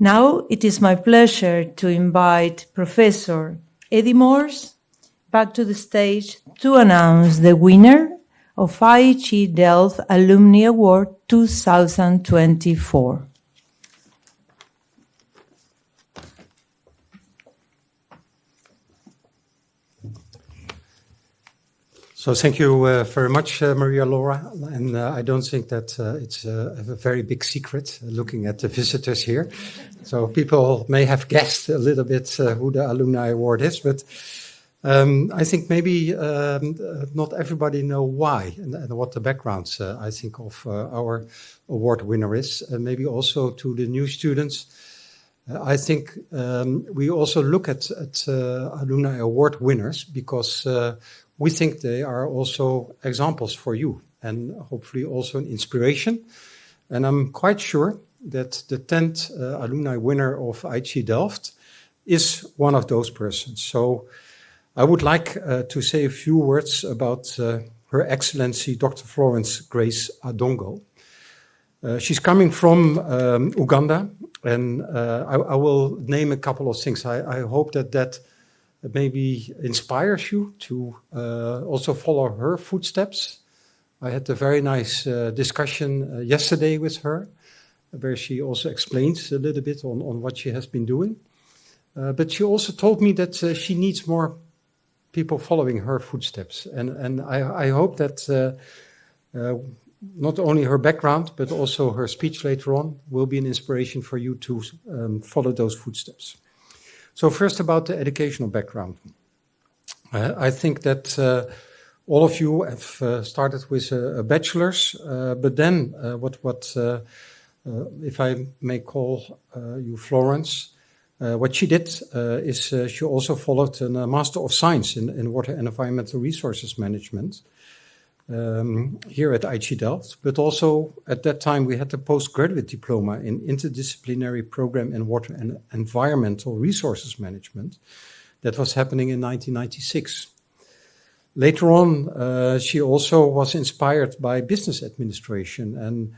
Now it is my pleasure to invite Professor Eddie Morse back to the stage to announce the winner of IHE Delft Alumni Award 2024. So thank you very much, Maria Laura. And I don't think that it's a very big secret looking at the visitors here. So people may have guessed a little bit who the Alumni Award is, but I think maybe not everybody know why and what the background, I think, of our award winner is. Maybe also to the new students. I think we also look at Alumni Award winners because we think they are also examples for you and hopefully also an inspiration. And I'm quite sure that the 10th alumni winner of IHE Delft is one of those persons. So I would like to say a few words about Her Excellency Dr. Florence Grace Adongo. She's coming from Uganda, and I will name a couple of things. I hope that maybe inspires you to also follow her footsteps. I had a very nice discussion yesterday with her, where she also explains a little bit on what she has been doing. But she also told me that she needs more people following her footsteps. And I hope that not only her background, but also her speech later on will be an inspiration for you to follow those footsteps. So first about the educational background. I think that all of you have started with a bachelor's, but then if I may call you Florence, what she did is she also followed a Master of Science in Water and Environmental Resources Management here at IHE Delft, but also at that time we had the postgraduate diploma in interdisciplinary program in water and environmental resources management that was happening in 1996. Later on, she also was inspired by business administration, and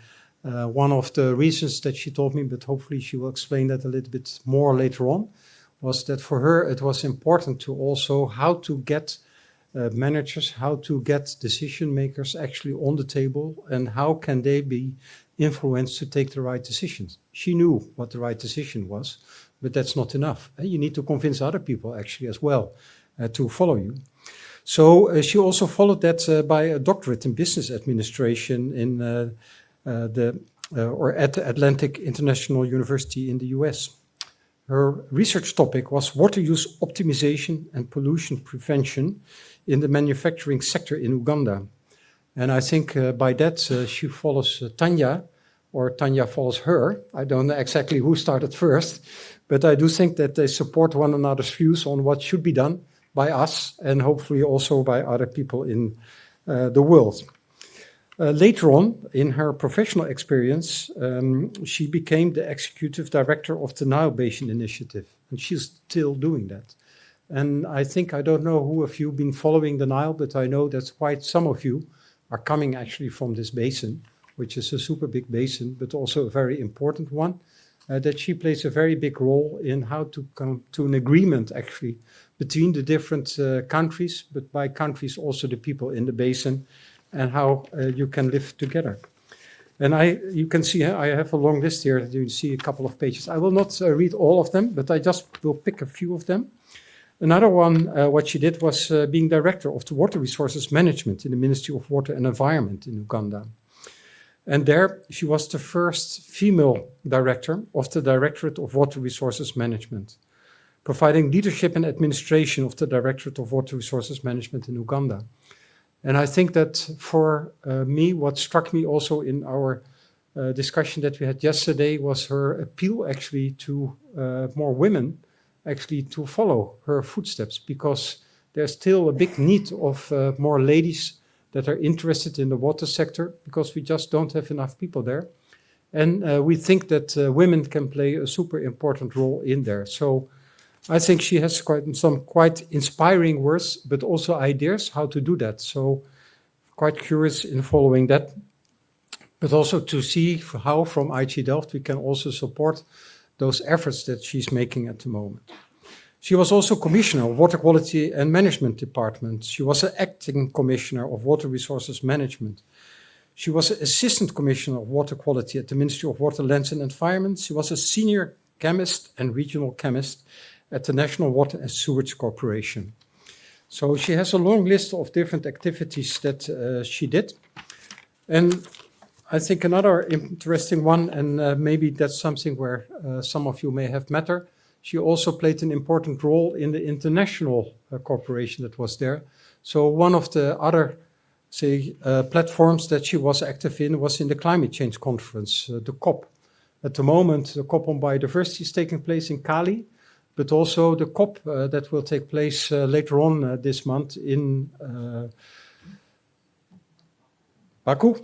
one of the reasons that she told me, but hopefully she will explain that a little bit more later on, was that for her it was important to also how to get managers, how to get decision makers actually on the table and how can they be influenced to take the right decisions. She knew what the right decision was, but that's not enough. You need to convince other people actually as well to follow you. So she also followed that by a doctorate in business administration in at the Atlantic International University in the US. Her research topic was water use optimization and pollution prevention in the manufacturing sector in Uganda. And I think by that she follows Tanya, or Tanya follows her. I don't know exactly who started first, but I do think that they support one another's views on what should be done by us and hopefully also by other people in the world. Later on, in her professional experience, she became the executive director of the Nile Basin Initiative, and she's still doing that. And I think, I don't know who of you have been following the Nile, but I know that quite some of you are coming actually from this basin, which is a super big basin, but also a very important one, that she plays a very big role in how to come to an agreement actually between the different countries, but by countries also the people in the basin, and how you can live together. And you can see, I have a long list here. You see a couple of pages. I will not read all of them, but I just will pick a few of them. Another one, what she did was being director of the Water Resources Management in the Ministry of Water and Environment in Uganda. And there she was the first female director of the Directorate of Water Resources Management, providing leadership and administration of the Directorate of Water Resources Management in Uganda. And I think that for me, what struck me also in our discussion that we had yesterday was her appeal actually to more women actually to follow her footsteps, because there's still a big need of more ladies that are interested in the water sector, because we just don't have enough people there. And we think that women can play a super important role in there. So I think she has some quite inspiring words, but also ideas how to do that. So quite curious in following that, but also to see how from IHE Delft we can also support those efforts that she's making at the moment. She was also Commissioner of Water Quality and Management Department. She was an acting Commissioner of Water Resources Management. She was Assistant Commissioner of Water Quality at the Ministry of Water, Lands and Environment. She was a Senior Chemist and Regional Chemist at the National Water and Sewage Corporation. So she has a long list of different activities that she did. And I think another interesting one, and maybe that's something where some of you may have met her, she also played an important role in the international corporation that was there. So one of the other, platforms that she was active in was in the climate change conference, the COP. At the moment, the COP on biodiversity is taking place in Cali, but also the COP that will take place later on this month in Baku.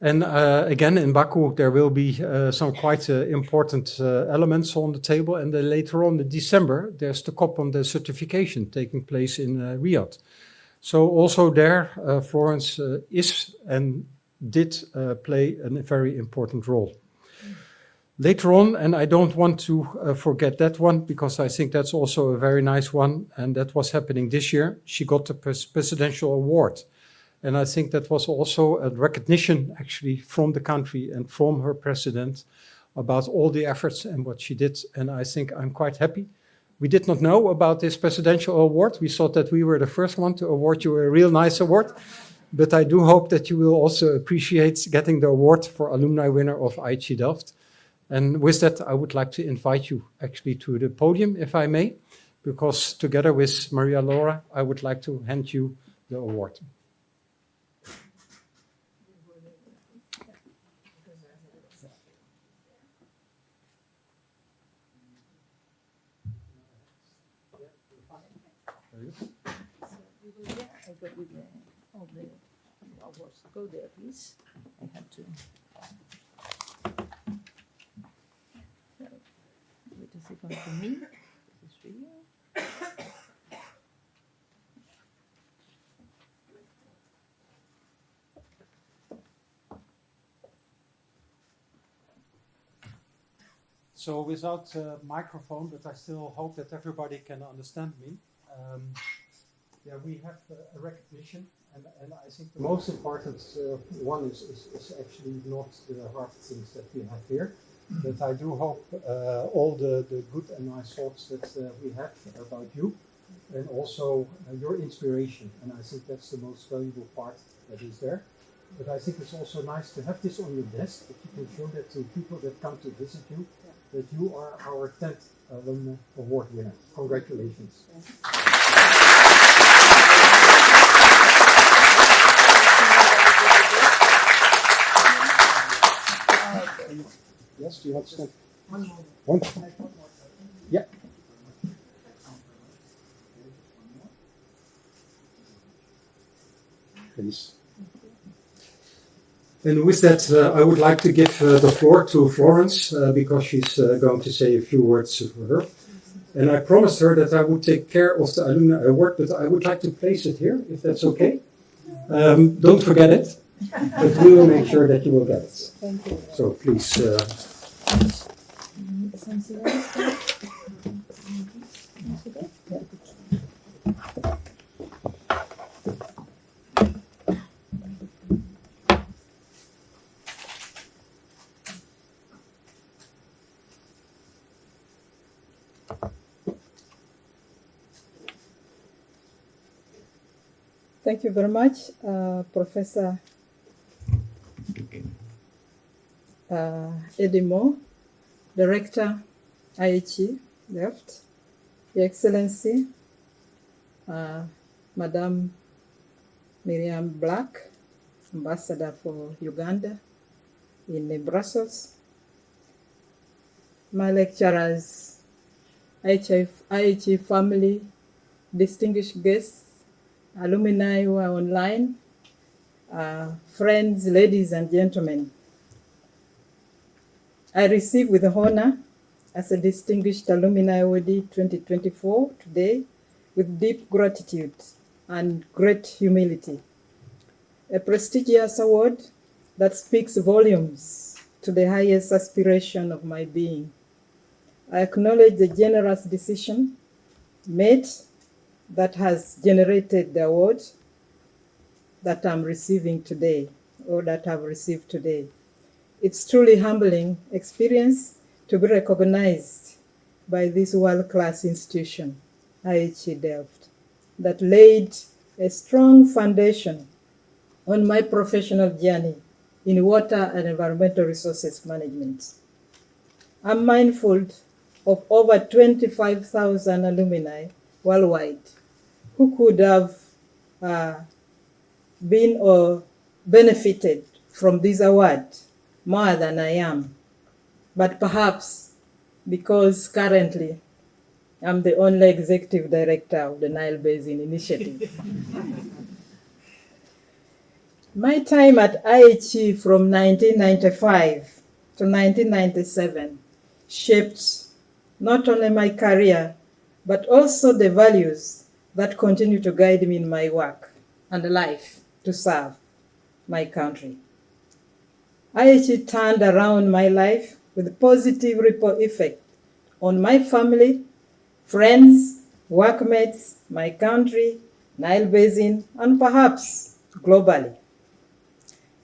And again, in Baku, there will be some quite important elements on the table. And then later on in December, there's the COP on the certification taking place in Riyadh. So also there, Florence is and did play a very important role. Later on, and I don't want to forget that one, because I think that's also a very nice one, and that was happening this year. She got the Presidential Award. And I think that was also a recognition, actually, from the country and from her president about all the efforts and what she did. And I think I'm quite happy. We did not know about this Presidential Award. We thought that we were the first one to award you a real nice award. But I do hope that you will also appreciate getting the award for alumni winner of IHE Delft. And with that, I would like to invite you actually to the podium, if I may, because together with Maria Laura, I would like to hand you the award. Go there, please. I have to. Wait a second for me. This is for you. So without a microphone, but I still hope that everybody can understand me. We have a recognition. And I think the most important one is actually not the hard things that we have here, but I do hope all the good and nice thoughts that we have about you, and also your inspiration. And I think that's the most valuable part that is there. But I think it's also nice to have this on your desk, that you can show that to people that come to visit you, that you are our 10th Alumni Award winner. Congratulations. Yes, do you want to stand? One more. Yeah. Please. And with that, I would like to give the floor to Florence, because she's going to say a few words for her. And I promised her that I would take care of the Alumni Award, but I would like to place it here, if that's okay. Don't forget it, but we will make sure that you will get it. Thank you. So please. Something else? Thank you very much, Professor Edimo, Director, IHE Delft, Your Excellency, Madame Miriam Black, Ambassador for Uganda in Brussels, my lecturers, IHE family, distinguished guests, alumni who are online, friends, ladies and gentlemen. I receive with honor as a distinguished alumni awardee 2024 today with deep gratitude and great humility. A prestigious award that speaks volumes to the highest aspiration of my being, I acknowledge the generous decision made that has generated the award that I'm receiving today, or that I've received today. It's truly humbling experience to be recognized by this world-class institution, IHE Delft, that laid a strong foundation on my professional journey in water and environmental resources management. I'm mindful of over 25,000 alumni worldwide who could have been or benefited from this award more than I am. But perhaps because currently I'm the only executive director of the Nile Basin Initiative. My time at IHE from 1995 to 1997 shaped not only my career, but also the values that continue to guide me in my work and life to serve my country. IHE turned around my life with positive ripple effect on my family, friends, workmates, my country, Nile Basin, and perhaps globally.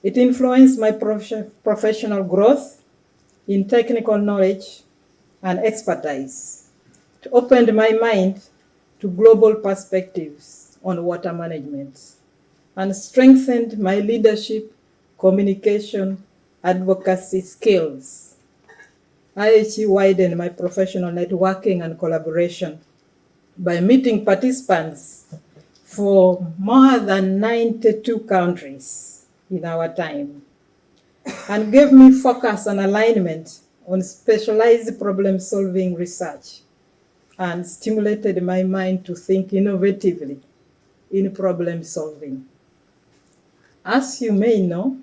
It influenced my professional growth in technical knowledge and expertise. It opened my mind to global perspectives on water management and strengthened my leadership, communication, advocacy skills. IHE widened my professional networking and collaboration by meeting participants for more than 92 countries in our time, and gave me focus and alignment on specialized problem-solving research, and stimulated my mind to think innovatively in problem-solving. As you may know,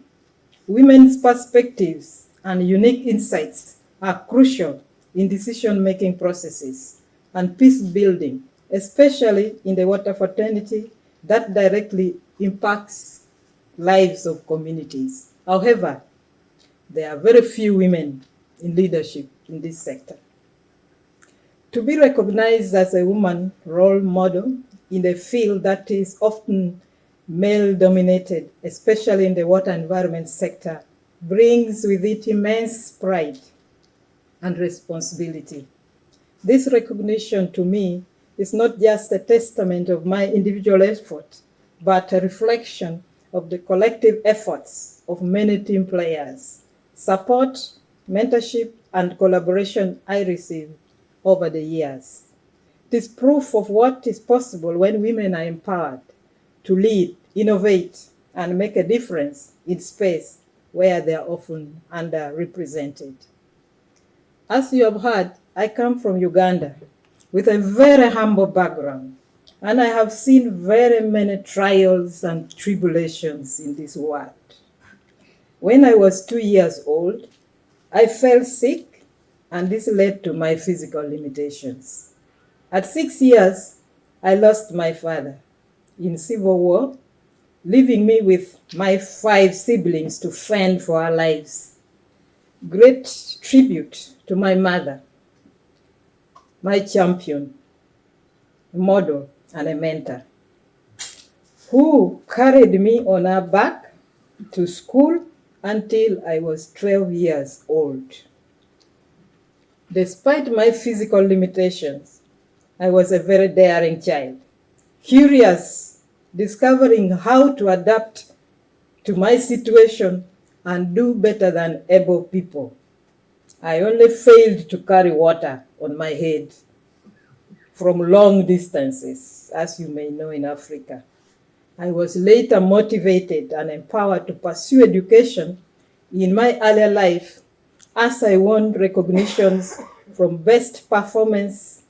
women's perspectives and unique insights are crucial in decision-making processes and peace building, especially in the water fraternity that directly impacts lives of communities. However, there are very few women in leadership in this sector. To be recognized as a woman role model in a field that is often male-dominated, especially in the water environment sector, brings with it immense pride and responsibility. This recognition to me is not just a testament of my individual effort, but a reflection of the collective efforts of many team players, support, mentorship, and collaboration I received over the years. It is proof of what is possible when women are empowered to lead, innovate, and make a difference in space where they are often underrepresented. As you have heard, I come from Uganda with a very humble background, and I have seen very many trials and tribulations in this world. When I was 2 years old, I fell sick, and this led to my physical limitations. At 6 years, I lost my father in civil war, leaving me with my 5 siblings to fend for our lives. Great tribute to my mother, my champion, model, and a mentor, who carried me on her back to school until I was 12 years old. Despite my physical limitations, I was a very daring child, curious, discovering how to adapt to my situation and do better than able people. I only failed to carry water on my head from long distances, as you may know in Africa. I was later motivated and empowered to pursue education in my earlier life as I won recognitions from best performance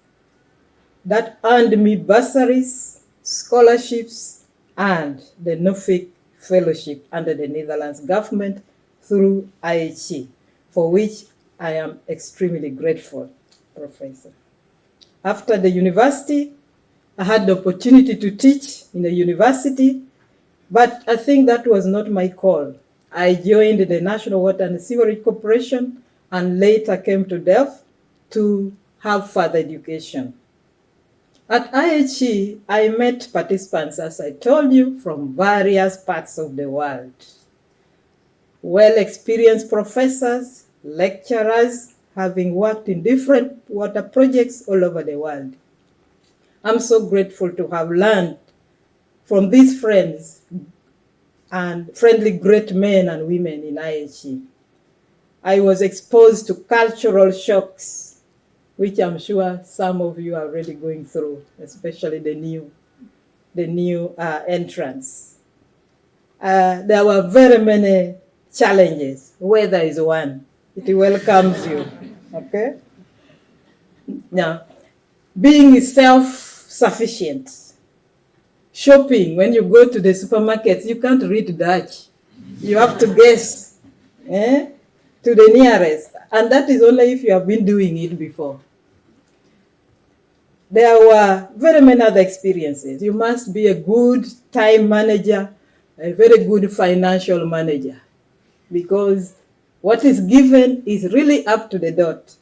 that earned me bursaries, scholarships, and the Norfolk Fellowship under the Netherlands government through IHE, for which I am extremely grateful, Professor. After the university, I had the opportunity to teach in a university, but I think that was not my call. I joined the National Water and Sewerage Corporation and later came to Delft to have further education. At IHE, I met participants, as I told you, from various parts of the world. Well-experienced professors, lecturers, having worked in different water projects all over the world. I'm so grateful to have learned from these friends and friendly great men and women in IHE. I was exposed to cultural shocks, which I'm sure some of you are already going through, especially the new entrants. There were very many challenges. Weather is one. It welcomes you, okay? Now, being self-sufficient. Shopping, when you go to the supermarkets, you can't read Dutch. You have to guess to the nearest. And that is only if you have been doing it before. There were very many other experiences. You must be a good time manager, a very good financial manager, because what is given is really up to the dot.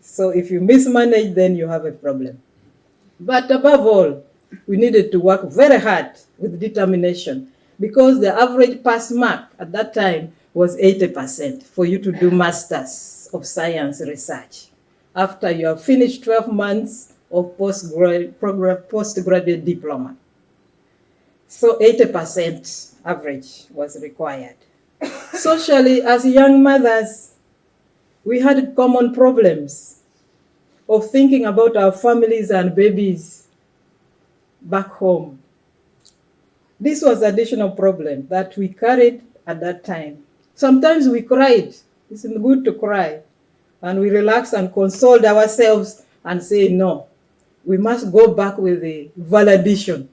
So if you mismanage, then you have a problem. But above all, we needed to work very hard with determination, because the average pass mark at that time was 80% for you to do Masters of Science research after you have finished 12 months of postgraduate diploma. So 80% average was required. Socially, as young mothers, we had common problems of thinking about our families and babies back home. This was an additional problem that we carried at that time. Sometimes we cried. It's good to cry. And we relaxed and consoled ourselves and say, no, we must go back with the validation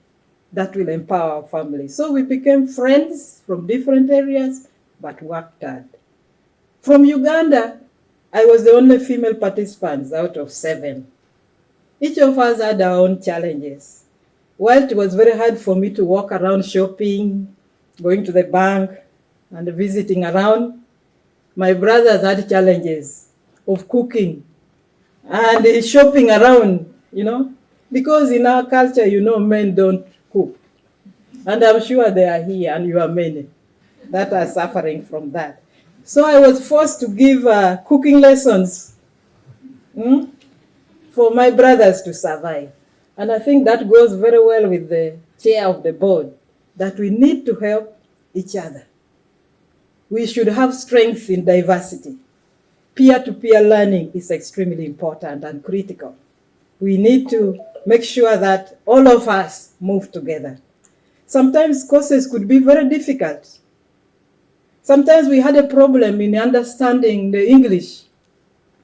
that will empower our family. So we became friends from different areas, but worked hard. From Uganda, I was the only female participant out of 7. Each of us had our own challenges. While it was very hard for me to walk around shopping, going to the bank, and visiting around, my brothers had challenges of cooking and shopping around, because in our culture, men don't cook. And I'm sure they are here, and you are many that are suffering from that. So I was forced to give cooking lessons for my brothers to survive. And I think that goes very well with the chair of the board, that we need to help each other. We should have strength in diversity. Peer-to-peer learning is extremely important and critical. We need to make sure that all of us move together. Sometimes courses could be very difficult. Sometimes we had a problem in understanding the English,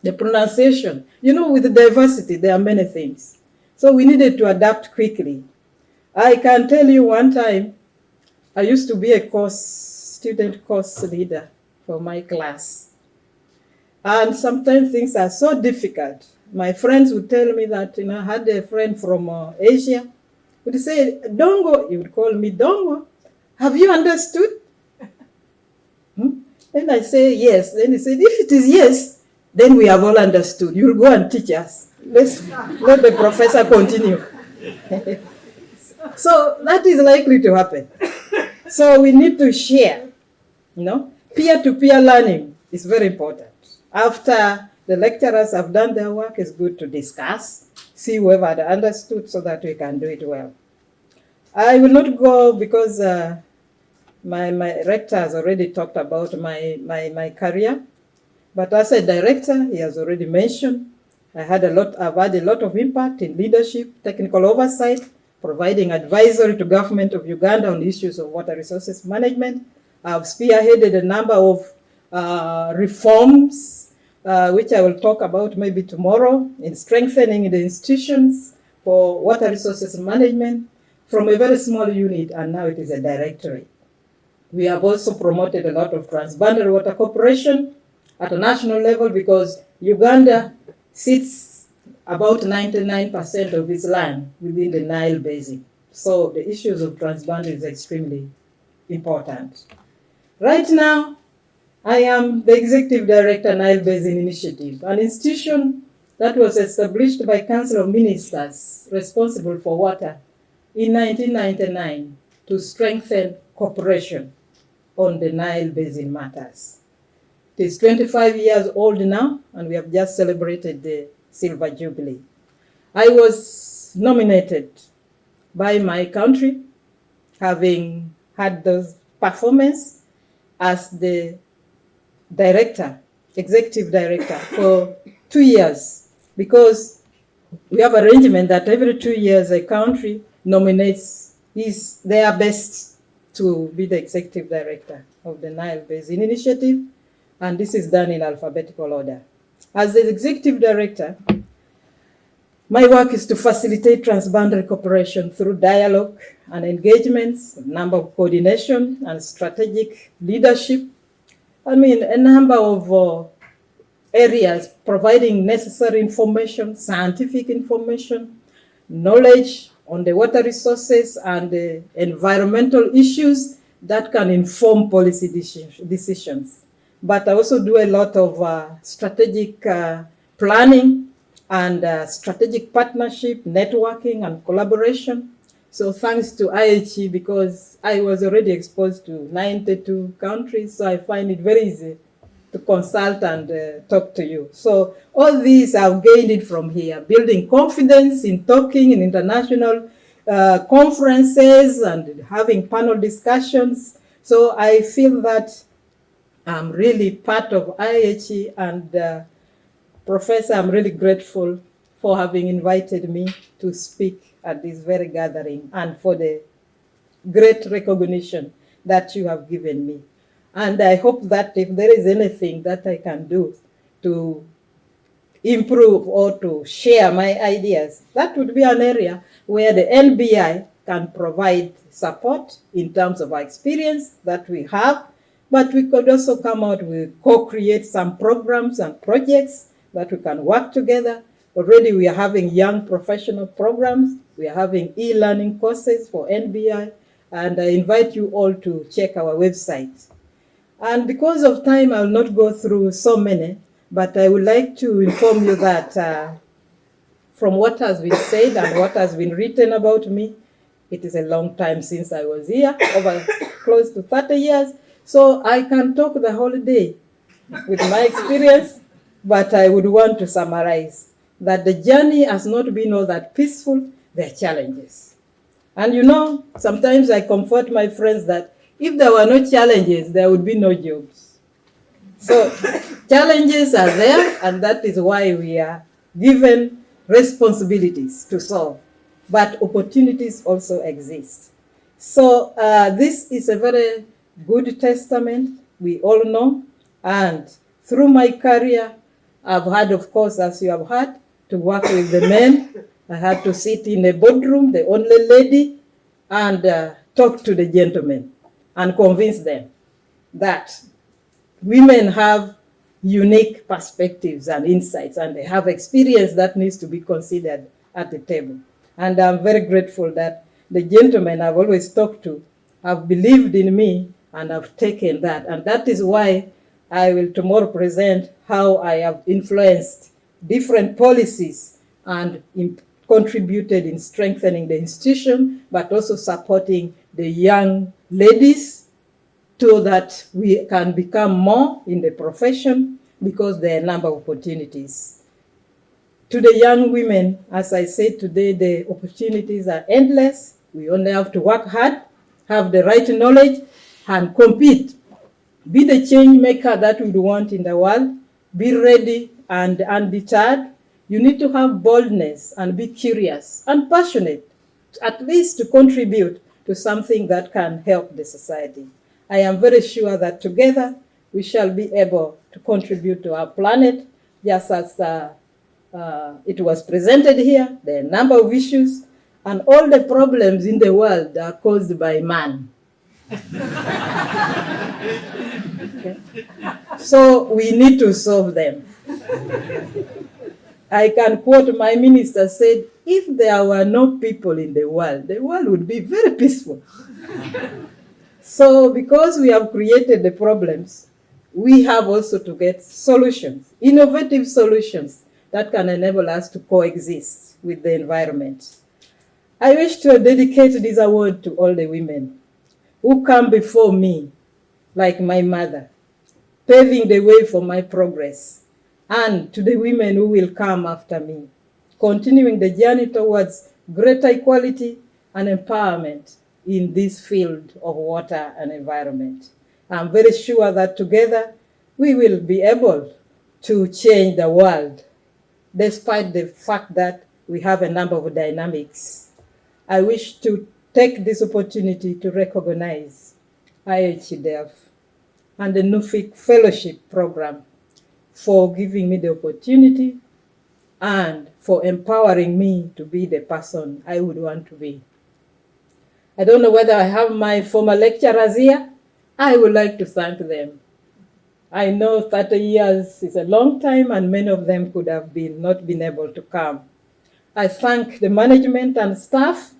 the pronunciation. With the diversity, there are many things. So we needed to adapt quickly. I can tell you one time, I used to be a student course leader for my class. And sometimes things are so difficult. My friends would tell me that, I had a friend from Asia, would say, Dongo, he would call me Dongo. Have you understood? Then I say, yes. Then he said, if it is yes, then we have all understood. You'll go and teach us. Let the professor continue. So that is likely to happen. So we need to share, Peer-to-peer learning is very important. After the lecturers have done their work, it's good to discuss, see whoever had understood so that we can do it well. I will not go because my rector has already talked about my career. But as a director, he has already mentioned, I've had a lot of impact in leadership, technical oversight, providing advisory to government of Uganda on issues of water resources management. I've spearheaded a number of reforms, which I will talk about maybe tomorrow, in strengthening the institutions for water resources management from a very small unit, and now it is a directorate. We have also promoted a lot of transboundary water cooperation at a national level, because Uganda sits about 99% of its land within the Nile Basin. So the issues of transboundary is extremely important. Right now, I am the Executive Director, Nile Basin Initiative, an institution that was established by Council of Ministers responsible for water in 1999 to strengthen cooperation on the Nile Basin matters. It is 25 years old now, and we have just celebrated the Silver Jubilee. I was nominated by my country, having had those performance as the director, executive director, for 2 years, because we have arrangement that every 2 years a country nominates their best to be the executive director of the Nile Basin Initiative, and this is done in alphabetical order. As the executive director, my work is to facilitate transboundary cooperation through dialogue and engagements, a number of coordination and strategic leadership. I mean, a number of areas providing necessary information, scientific information, knowledge on the water resources and the environmental issues that can inform policy decisions. But I also do a lot of strategic planning and strategic partnership, networking, and collaboration. So thanks to IHE, because I was already exposed to 92 countries, so I find it very easy to consult and talk to you. So all these I've gained it from here, building confidence in talking in international conferences and having panel discussions. So I feel that I'm really part of IHE, and Professor, I'm really grateful for having invited me to speak at this very gathering and for the great recognition that you have given me. And I hope that if there is anything that I can do to improve or to share my ideas, that would be an area where the NBI can provide support in terms of our experience that we have, but we could also come out with co-create some programs and projects that we can work together. Already we are having young professional programs. We are having e-learning courses for NBI, and I invite you all to check our website. And because of time, I will not go through so many, but I would like to inform you that from what has been said and what has been written about me, it is a long time since I was here, over close to 30 years. So I can talk the whole day with my experience, but I would want to summarize that the journey has not been all that peaceful. There are challenges. And you know, sometimes I comfort my friends that if there were no challenges, there would be no jobs. So challenges are there, and that is why we are given responsibilities to solve. But opportunities also exist. So this is a very good testament, we all know. And through my career, I've had, of course, as you have heard, to work with the men. I had to sit in a boardroom, the only lady, and talk to the gentlemen and convince them that women have unique perspectives and insights, and they have experience that needs to be considered at the table. And I'm very grateful that the gentlemen I've always talked to have believed in me and have taken that. And that is why I will tomorrow present how I have influenced different policies and contributed in strengthening the institution, but also supporting the young ladies so that we can become more in the profession, because there are a number of opportunities. To the young women, as I said today, the opportunities are endless. We only have to work hard, have the right knowledge, and compete. Be the change maker that we want in the world. Be ready and undeterred. You need to have boldness and be curious and passionate, at least to contribute to something that can help the society. I am very sure that together we shall be able to contribute to our planet, just as it was presented here. There are a number of issues, and all the problems in the world are caused by man. Okay. So we need to solve them. I can quote my minister said, if there were no people in the world would be very peaceful. So because we have created the problems, we have also to get solutions, innovative solutions that can enable us to coexist with the environment. I wish to dedicate this award to all the women who come before me, like my mother, paving the way for my progress, and to the women who will come after me, continuing the journey towards greater equality and empowerment in this field of water and environment. I'm very sure that together we will be able to change the world, despite the fact that we have a number of dynamics. I wish to take this opportunity to recognize IHE Delft and the NUFIC Fellowship Program for giving me the opportunity and for empowering me to be the person I would want to be. I don't know whether I have my former lecturers here. I would like to thank them. I know 30 years is a long time and many of them could have not been able to come. I thank the management and staff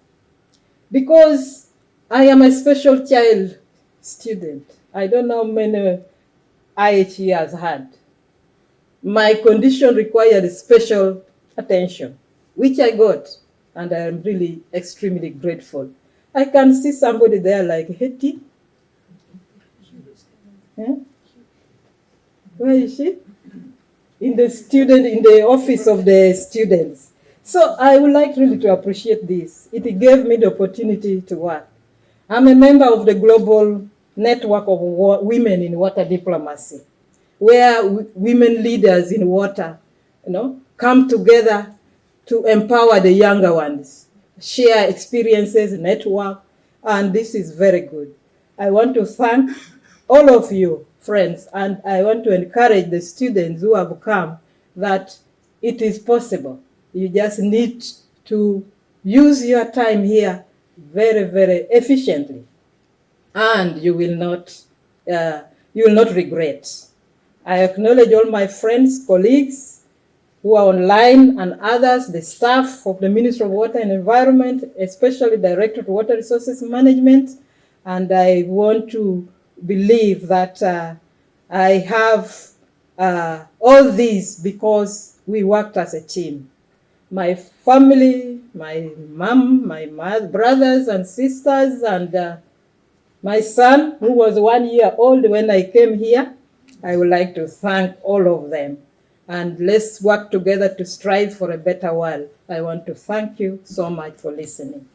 because I am a special child student. I don't know how many IHE has had. My condition required special attention, which I got, and I am really extremely grateful. I can see somebody there like Hetty. Yeah? Where is she? In the office of the students. So I would like really to appreciate this. It gave me the opportunity to work. I'm a member of the global network of women in water diplomacy, where women leaders in water, come together to empower the younger ones, share experiences, network, and this is very good. I want to thank all of you, friends, and I want to encourage the students who have come that it is possible. You just need to use your time here very, very efficiently, and you will not regret. I acknowledge all my friends, colleagues who are online and others, the staff of the Ministry of Water and Environment, especially Directorate of Water Resources Management, and I want to believe that I have all these because we worked as a team. My family, my mom, my brothers and sisters, and my son, who was 1 year old when I came here, I would like to thank all of them. And let's work together to strive for a better world. I want to thank you so much for listening.